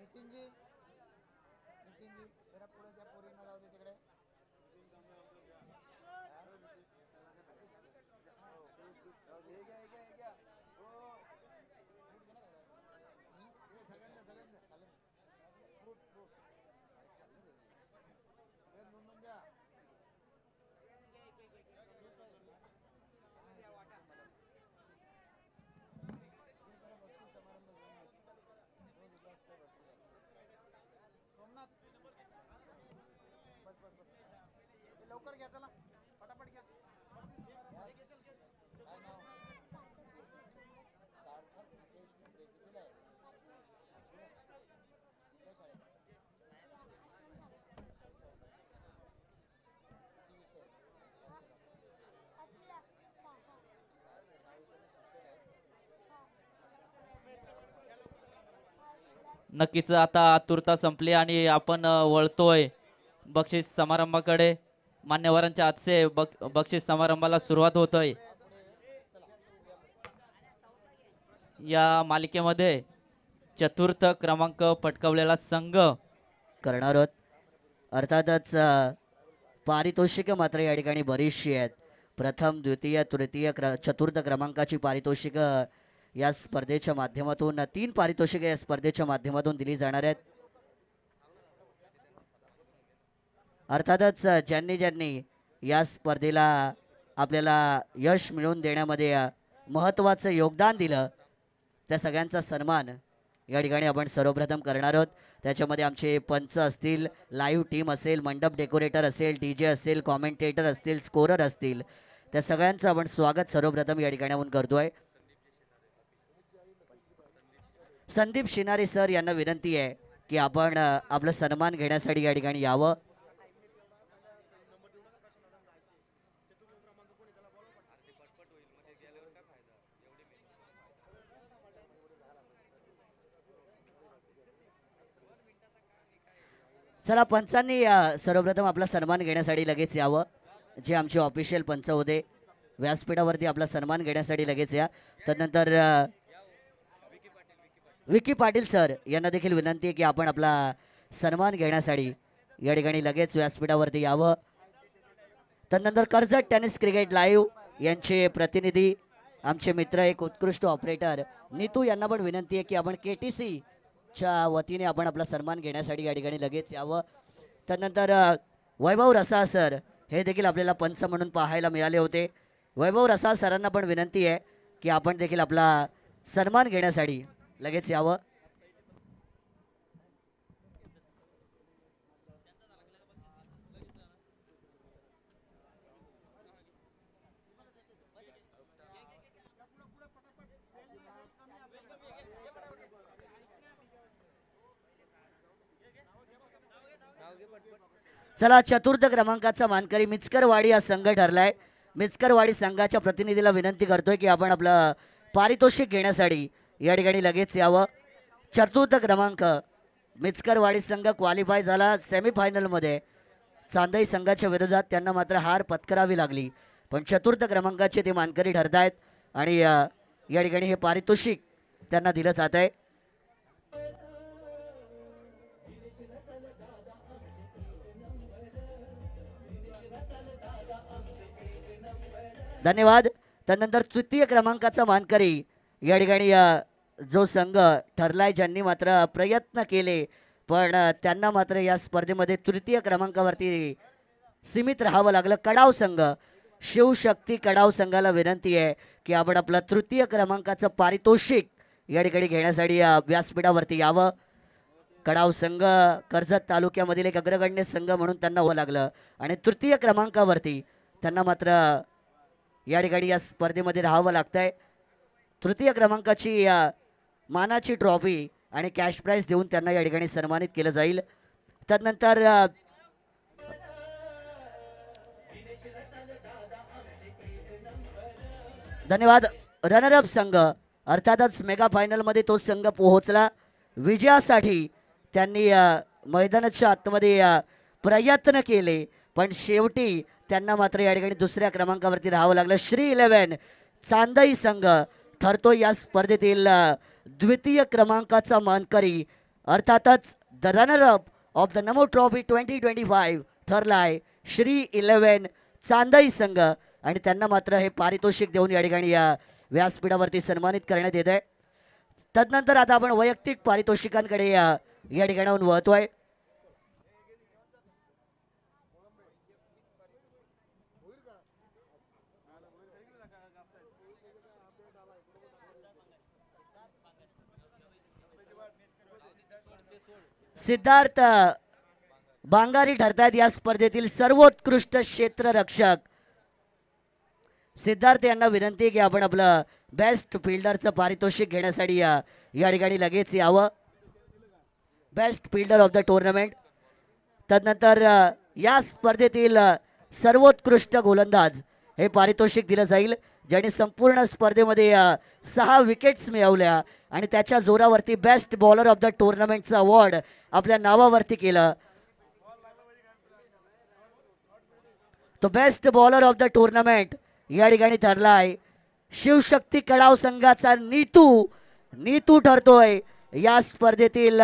नितीनजी नितीनजी जरा पुढे त्या पोरींना जाऊ दे तिकडे. सोमनाथ बस बस बस लवकर घ्या चला फटाफट घ्या. काय नाव? सार्थक मुकेश ठुमरे. कितीला आहे? पाचवीला. कुठल्या शाळेत? किती विषय आहेत? पाचवीला. सहा विषयाचे शिक्षक आहेत. नक्कीच आता आतुरता संपली आणि आपण वळतोय बक्षीस समारंभाकडे. मान्यवरांच्या आजचे बक्षीस समारंभाला सुरुवात होतोय. या मालिकेमध्ये चतुर्थ क्रमांक पटकावलेला संघ करणार आहोत. अर्थातच पारितोषिक मात्र या ठिकाणी बरीचशी आहेत. प्रथम द्वितीय तृतीय चतुर्थ क्रमांकाची पारितोषिक या स्पर्धेच्या माध्यमातून 3 पारितोषिक या स्पर्धेच्या माध्यमातून दिली जाणार आहेत. अर्थातच ज्यांनी या स्पर्धेला आपल्याला यश मिळवून देण्यामध्ये महत्त्वाचं योगदान दिलं त्या सगळ्यांचा सन्मान या ठिकाणी आपण सर्वप्रथम करणार आहोत. त्याच्यामध्ये आमचे पंच असतील, लाईव्ह टीम असेल, मंडप डेकोरेटर असेल, DJ असेल, कॉमेंटेटर असतील, स्कोरर असतील, त्या सगळ्यांचं आपण स्वागत सर्वप्रथम या ठिकाणी आपण करतोय. संदीप शिनारे सर यांना विनंती आहे की आपण आपला सन्मान घेण्यासाठी या ठिकाणी यावं. चला पंचांनी सर्वप्रथम आपला सन्मान घेण्यासाठी लगेच यावं. जे आमचे ऑफिशियल पंच होते व्यासपीठावरती आपला सन्मान घेण्यासाठी लगेच या. त्यानंतर विकी पाटील सर यांना देखील विनंती आहे की आपण आपला सन्मान घेण्यासाठी या ठिकाणी लगेच व्यासपीठावरती यावं. त्यानंतर कर्जत टेनिस क्रिकेट लाईव्ह यांचे प्रतिनिधी आमचे मित्र एक उत्कृष्ट ऑपरेटर नीतू यांना पण विनंती आहे की आपण KTC च्या वतीने आपण आपला सन्मान घेण्यासाठी या ठिकाणी लगेच यावं. त्यानंतर वैभव रसाळ सर हे देखील आपल्याला पंच म्हणून पाहायला मिळाले होते. वैभव रसाळ सरांना पण विनंती आहे की आपण देखील आपला सन्मान घेण्यासाठी लगेच यावं. चला चतुर्थ क्रमांकाचा मानकरी मिचकरवाडी हा संघ ठरलाय. मिचकरवाडी संघाच्या प्रतिनिधीला विनंती करतोय की आपण आपलं पारितोषिक घेण्यासाठी या ठिकाणी लगेच यावं. चतुर्थ क्रमांक मिचकरवाडी संघ क्वालिफाय झाला सेमीफायनलमध्ये. चांदई संघाच्या विरोधात त्यांना मात्र हार पत्करावी लागली, पण चतुर्थ क्रमांकाचे ते मानकरी ठरत आहेत आणि या ठिकाणी हे पारितोषिक त्यांना दिलं जात आहे. धन्यवाद. त्यानंतर तृतीय क्रमांकाचा मानकरी या ठिकाणी जो संघ ठरलाय ज्यांनी मात्र प्रयत्न केले पण त्यांना मात्र या स्पर्धेमध्ये तृतीय क्रमांकावरती सीमित राहावं लागलं. कडाव संघ शिवशक्ती कडाव संघाला विनंती आहे की आपण आपलं तृतीय क्रमांकाचं पारितोषिक या ठिकाणी घेण्यासाठी व्यासपीठावरती यावं. कडाव संघ कर्जत तालुक्यामधील एक अग्रगण्य संघ म्हणून त्यांना व्हावं लागलं आणि तृतीय क्रमांकावरती त्यांना मात्र या ठिकाणी या स्पर्धेमध्ये राहावं लागतंय. तृतीय क्रमांकाची मानाची ट्रॉफी आणि कॅश प्राइज देऊन त्यांना या ठिकाणी सन्मानित केलं जाईल. त्यानंतर धन्यवाद. रनरअप संघ अर्थातच मेगा फायनलमध्ये तो संघ पोहोचला. विजयासाठी त्यांनी मैदानाच्या आतमध्ये प्रयत्न केले पण शेवटी त्यांना मात्र या ठिकाणी दुसऱ्या क्रमांकावरती राहावं लागलं. श्री 11 चांदई संघ ठरतो या स्पर्धेतील द्वितीय क्रमांकाचा मानकरी अर्थातच the runner up of the Namo trophy 2025 ठरलाय श्री 11 चांदई संघ आणि त्यांना मात्र हे पारितोषिक देऊन या ठिकाणी या व्यासपीठावरती सन्मानित करण्यात येत आहे. तदनंतर आता आपण वैयक्तिक पारितोषिकांकडे या ठिकाणाहून वळतोय. सिद्धार्थ बांगारी ठरतायत या स्पर्धेतील सर्वोत्कृष्ट क्षेत्ररक्षक. सिद्धार्थ यांना विनंती आहे की आपण आपलं बेस्ट फिल्डरचं पारितोषिक घेण्यासाठी या ठिकाणी लगेच यावं. Best fielder of the tournament. तदनंतर या स्पर्धेतील सर्वोत्कृष्ट गोलंदाज हे पारितोषिक दिलं जाईल ज्याने संपूर्ण स्पर्धेमध्ये 6 विकेट्स मिळवल्या आणि त्याच्या जोरावरती बेस्ट बॉलर ऑफ द टुर्नामेंटचं अवॉर्ड आपल्या नावावरती केलं. तो best bowler of the tournament या ठिकाणी ठरलाय शिवशक्ती कडाव संघाचा नीतू ठरतोय या स्पर्धेतील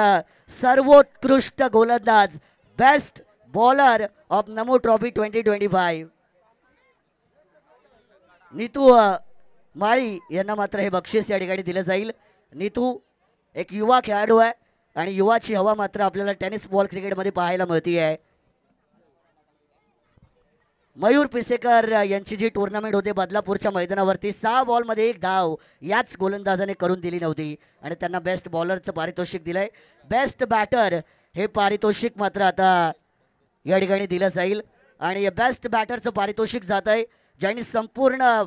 सर्वोत्कृष्ट गोलंदाज best bowler of Namo trophy 2025. Nitu Mali यांना मात्र हे बक्षीस या ठिकाणी दिलं जाईल. नीतू एक युवा खेळाडू आहे आणि युवाची हवा मात्र आपल्याला टेनिस बॉल क्रिकेटमध्ये पाहायला मिळते आहे. मयूर पिसेकर यांची जी टुर्नामेंट होते बदलापूरच्या मैदानावरती 6 बॉलमध्ये 1 धाव याच गोलंदाजाने करून दिली नव्हती आणि त्यांना बेस्ट बॉलरचं पारितोषिक दिलंय. बेस्ट बॅटर हे पारितोषिक मात्र आता या ठिकाणी दिलं जाईल आणि बेस्ट बॅटरचं पारितोषिक जात आहे ज्यांनी संपूर्ण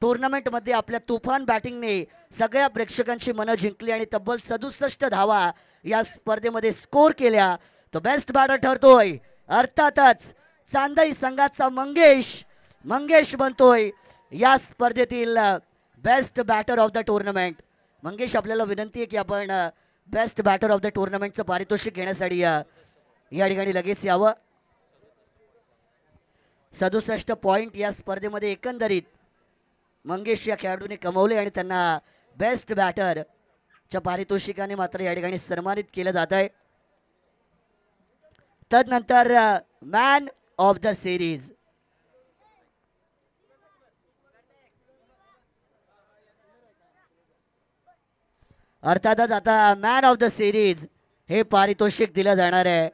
टुर्नामेंटमध्ये आपल्या तुफान बॅटिंगने सगळ्या प्रेक्षकांची मनं जिंकली आणि तब्बल 67 धावा या स्पर्धेमध्ये स्कोर केल्या. तो बेस्ट बॅटर ठरतोय अर्थातच चांदई संघाचा मंगेश बनतोय या स्पर्धेतील best batter of the tournament. Mangesh, आपल्याला विनंती आहे की आपण बेस्ट बॅटर ऑफ द टुर्नामेंटचं पारितोषिक घेण्यासाठी या ठिकाणी लगेच यावं. 67 पॉईंट या स्पर्धेमध्ये एकंदरीत मंगेश या खेळाडूने कमवले आणि त्यांना बेस्ट बॅटरच्या पारितोषिकाने मात्र या ठिकाणी सन्मानित केलं जात आहे. तदनंतर मॅन ऑफ द सिरीज. अर्थातच आता मॅन ऑफ द सिरीज हे पारितोषिक दिलं जाणार आहे.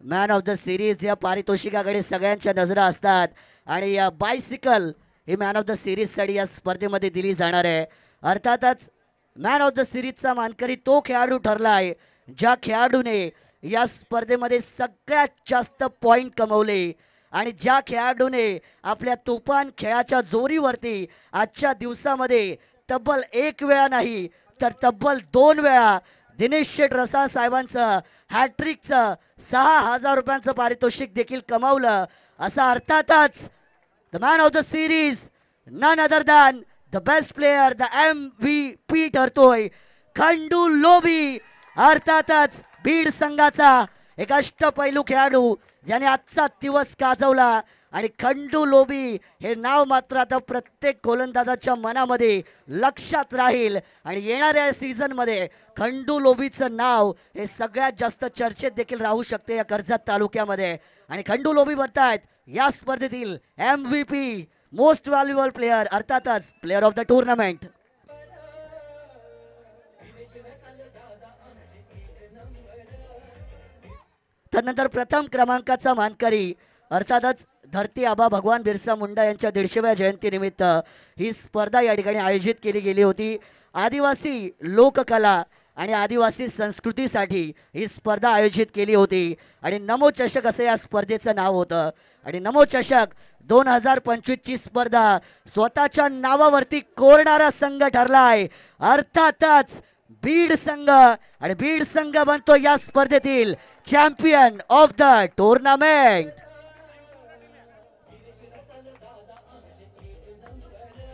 मॅन ऑफ द सिरीज या पारितोषिकाकडे सगळ्यांच्या नजरा असतात आणि या बायसिकल ही मॅन ऑफ द सिरीजसाठी या स्पर्धेमध्ये दिली जाणार आहे. अर्थातच मॅन ऑफ द सिरीजचा मानकरी तो खेळाडू ठरला आहे ज्या खेळाडूने या स्पर्धेमध्ये सगळ्यात जास्त पॉईंट कमवले आणि ज्या खेळाडूने आपल्या तुफान खेळाच्या जोरीवरती आजच्या दिवसामध्ये तब्बल 1 वेळा नाही तर तब्बल 2 वेळा दिनेश शेठ रसाळ साहेबांचं हॅट्रिकचं 6,000 रुपयांचं पारितोषिक देखील कमावलं. असा अर्थातच the man of the series none other than the best player the MVP ठरतोय खंडू लोभी. अर्थातच बीड संघाचा एक अष्टपैलू खेळाडू ज्याने आजचा दिवस गाजवला आणि खंडू लोभी हे नाव मात्र आता प्रत्येक गोलंदाजाच्या मनामध्ये लक्षात राहील आणि येणाऱ्या सीझनमध्ये खंडू लोभीचं नाव हे सगळ्यात जास्त चर्चेत देखील राहू शकते या कर्जत तालुक्यामध्ये. आणि खंडू लोभी बनतायत या स्पर्धेतील MVP मोस्ट व्हॅल्युएबल प्लेयर अर्थातच प्लेयर ऑफ द टुर्नामेंट. त्यानंतर प्रथम क्रमांकाचा मानकरी अर्थातच धरती आबा भगवान बिरसा मुंडा यांच्या 150व्या जयंतीनिमित्त ही स्पर्धा या ठिकाणी आयोजित केली गेली होती. आदिवासी लोककला आणि आदिवासी संस्कृतीसाठी ही स्पर्धा आयोजित केली होती आणि नमो चषक असं या स्पर्धेचं नाव होतं. आणि नमो चषक 2025 ची स्पर्धा स्वतःच्या नावावरती कोरणारा संघ ठरलाय अर्थातच बीड संघ आणि बीड संघ बनतो या स्पर्धेतील champion of the tournament.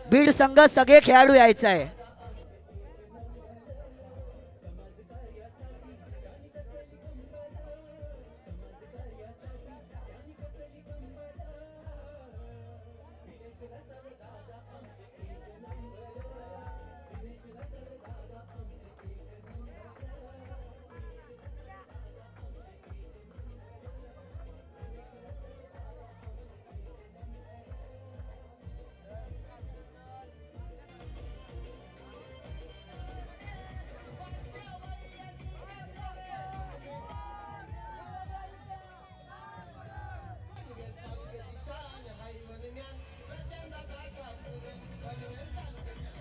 Beed संघ सगळे खेळाडू यायचं आहे.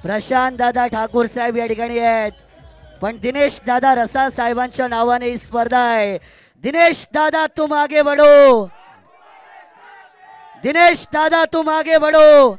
प्रशांत दादा ठाकूर साहेब या ठिकाणी आहेत, पण दिनेश दादा रसाळ साहेबांच्या नावाने ही स्पर्धा आहे. दिनेश दादा तुम आगे बढ़ो, दिनेश दादा तुम आगे बढ़ो.